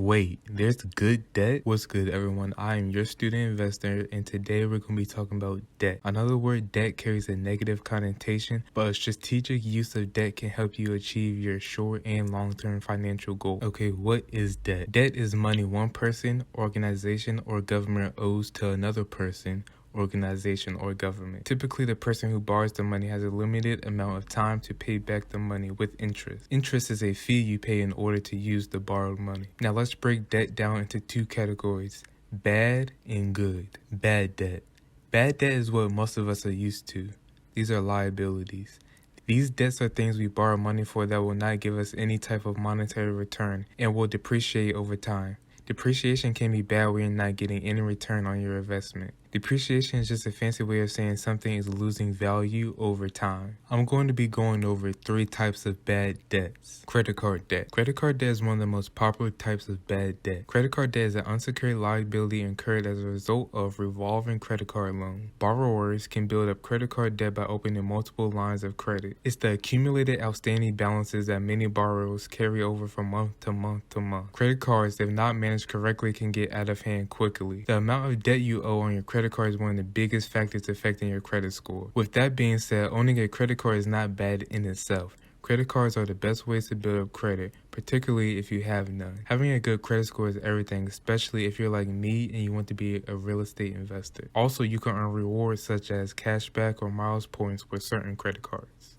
Wait, there's good debt? What's good, everyone? I am your student investor, and today we're going to be talking about debt. Another word, debt, carries a negative connotation, but a strategic use of debt can help you achieve your short and long-term financial goal. Okay, what is debt? Debt is money one person, organization, or government owes to another person, organization, or government. Typically, the person who borrows the money has a limited amount of time to pay back the money with interest. Interest is a fee you pay in order to use the borrowed money. Now let's break debt down into two categories, bad and good. Bad debt. Bad debt is what most of us are used to. These are liabilities. These debts are things we borrow money for that will not give us any type of monetary return and will depreciate over time. Depreciation can be bad when you're not getting any return on your investment. Depreciation is just a fancy way of saying something is losing value over time. I'm going to be going over 3 types of bad debts. Credit card debt. Credit card debt is one of the most popular types of bad debt. Credit card debt is an unsecured liability incurred as a result of revolving credit card loan. Borrowers can build up credit card debt by opening multiple lines of credit. It's the accumulated outstanding balances that many borrowers carry over from month to month to month. Credit cards, if not managed correctly, can get out of hand quickly. The amount of debt you owe on your credit card is one of the biggest factors affecting your credit score. With that being said, owning a credit card is not bad in itself. Credit cards are the best ways to build up credit, particularly if you have none. Having a good credit score is everything, especially if you're like me and you want to be a real estate investor. Also, you can earn rewards such as cashback or miles points with certain credit cards.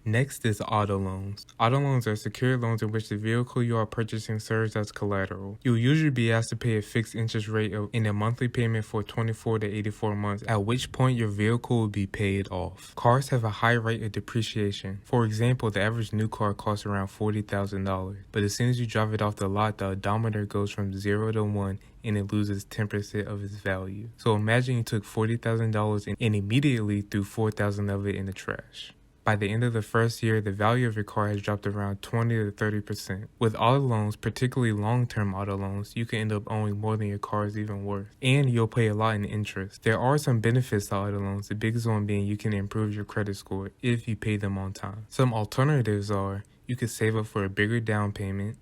Next is auto loans. Auto loans are secured loans in which the vehicle you are purchasing serves as collateral. You'll usually be asked to pay a fixed interest rate in a monthly payment for 24 to 84 months, at which point your vehicle will be paid off. Cars have a high rate of depreciation. For example, the average new car costs around $40,000, but as soon as you drive it off the lot, the odometer goes from 0 to 1 and it loses 10% of its value. So imagine you took $40,000 and immediately threw $4,000 of it in the trash. By the end of the first year, the value of your car has dropped around 20 to 30%. With auto loans, particularly long-term auto loans, you can end up owing more than your car is even worth. And you'll pay a lot in interest. There are some benefits to auto loans, the biggest one being you can improve your credit score if you pay them on time. Some alternatives are you could save up for a bigger down payment,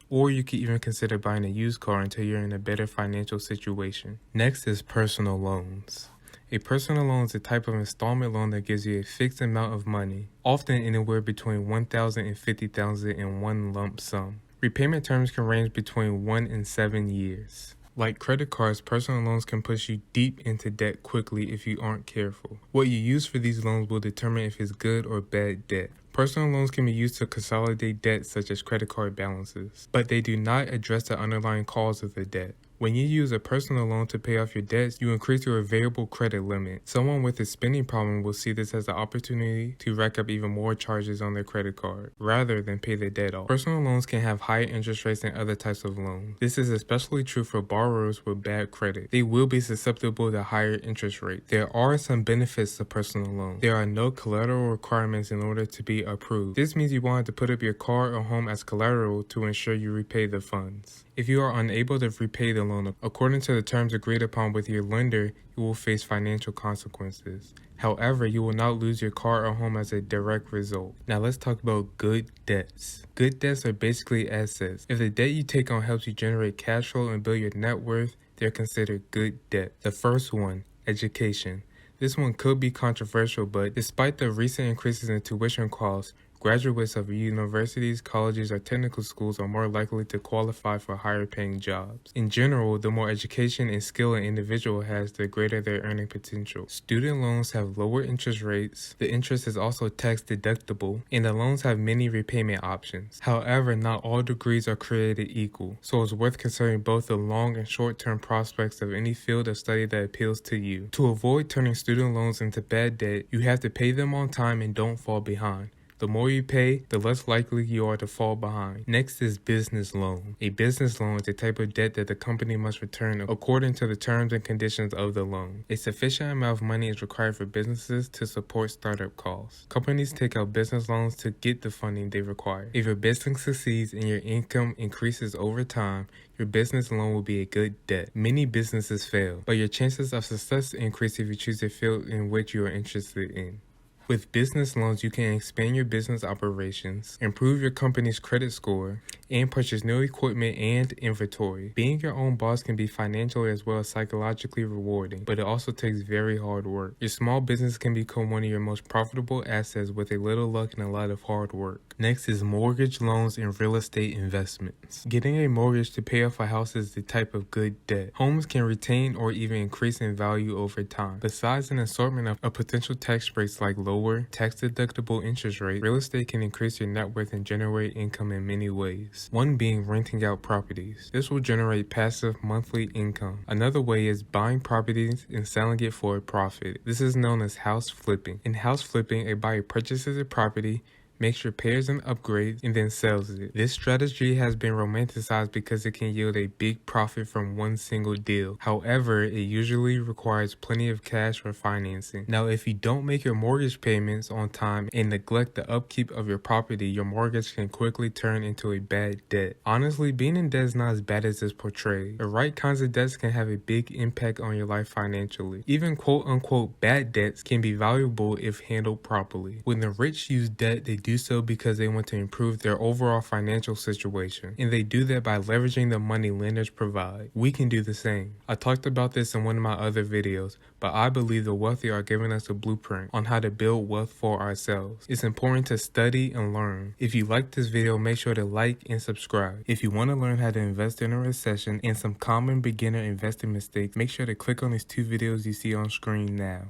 or you could even consider buying a used car until you're in a better financial situation. Next is personal loans. A personal loan is a type of installment loan that gives you a fixed amount of money, often anywhere between $1,000 and $50,000 in one lump sum. Repayment terms can range between 1 and 7 years. Like credit cards, personal loans can push you deep into debt quickly if you aren't careful. What you use for these loans will determine if it's good or bad debt. Personal loans can be used to consolidate debt such as credit card balances, but they do not address the underlying cause of the debt. When you use a personal loan to pay off your debts, you increase your available credit limit. Someone with a spending problem will see this as an opportunity to rack up even more charges on their credit card, rather than pay the debt off. Personal loans can have higher interest rates than other types of loans. This is especially true for borrowers with bad credit. They will be susceptible to higher interest rates. There are some benefits to personal loans. There are no collateral requirements in order to be approved. This means you won't have to put up your car or home as collateral to ensure you repay the funds. If you are unable to repay the loan according to the terms agreed upon with your lender, you will face financial consequences. However, you will not lose your car or home as a direct result. Now let's talk about good debts. Good debts are basically assets. If the debt you take on helps you generate cash flow and build your net worth, they're considered good debt. The first one, education. This one could be controversial, but despite the recent increases in tuition costs, graduates of universities, colleges, or technical schools are more likely to qualify for higher paying jobs. In general, the more education and skill an individual has, the greater their earning potential. Student loans have lower interest rates, the interest is also tax deductible, and the loans have many repayment options. However, not all degrees are created equal, so it's worth considering both the long and short-term prospects of any field of study that appeals to you. To avoid turning student loans into bad debt, you have to pay them on time and don't fall behind. The more you pay, the less likely you are to fall behind. Next is business loan. A business loan is a type of debt that the company must return according to the terms and conditions of the loan. A sufficient amount of money is required for businesses to support startup costs. Companies take out business loans to get the funding they require. If your business succeeds and your income increases over time, your business loan will be a good debt. Many businesses fail, but your chances of success increase if you choose a field in which you are interested in. With business loans, you can expand your business operations, improve your company's credit score, and purchase new equipment and inventory. Being your own boss can be financially as well as psychologically rewarding, but it also takes very hard work. Your small business can become one of your most profitable assets with a little luck and a lot of hard work. Next is mortgage loans and real estate investments. Getting a mortgage to pay off a house is the type of good debt. Homes can retain or even increase in value over time. Besides an assortment of potential tax breaks like lower tax-deductible interest rate, real estate can increase your net worth and generate income in many ways. One being renting out properties. This will generate passive monthly income. Another way is buying properties and selling it for a profit. This is known as house flipping. In house flipping, a buyer purchases a property, makes repairs and upgrades, and then sells it. This strategy has been romanticized because it can yield a big profit from one single deal. However, it usually requires plenty of cash for financing. Now, if you don't make your mortgage payments on time and neglect the upkeep of your property, your mortgage can quickly turn into a bad debt. Honestly, being in debt is not as bad as it's portrayed. The right kinds of debts can have a big impact on your life financially. Even quote-unquote bad debts can be valuable if handled properly. When the rich use debt, they do so because they want to improve their overall financial situation, and they do that by leveraging the money lenders provide. We can do the same. I talked about this in one of my other videos, but I believe the wealthy are giving us a blueprint on how to build wealth for ourselves. It's important to study and learn. If you like this video, make sure to like and subscribe. If you want to learn how to invest in a recession and some common beginner investing mistakes, make sure to click on these two videos you see on screen now.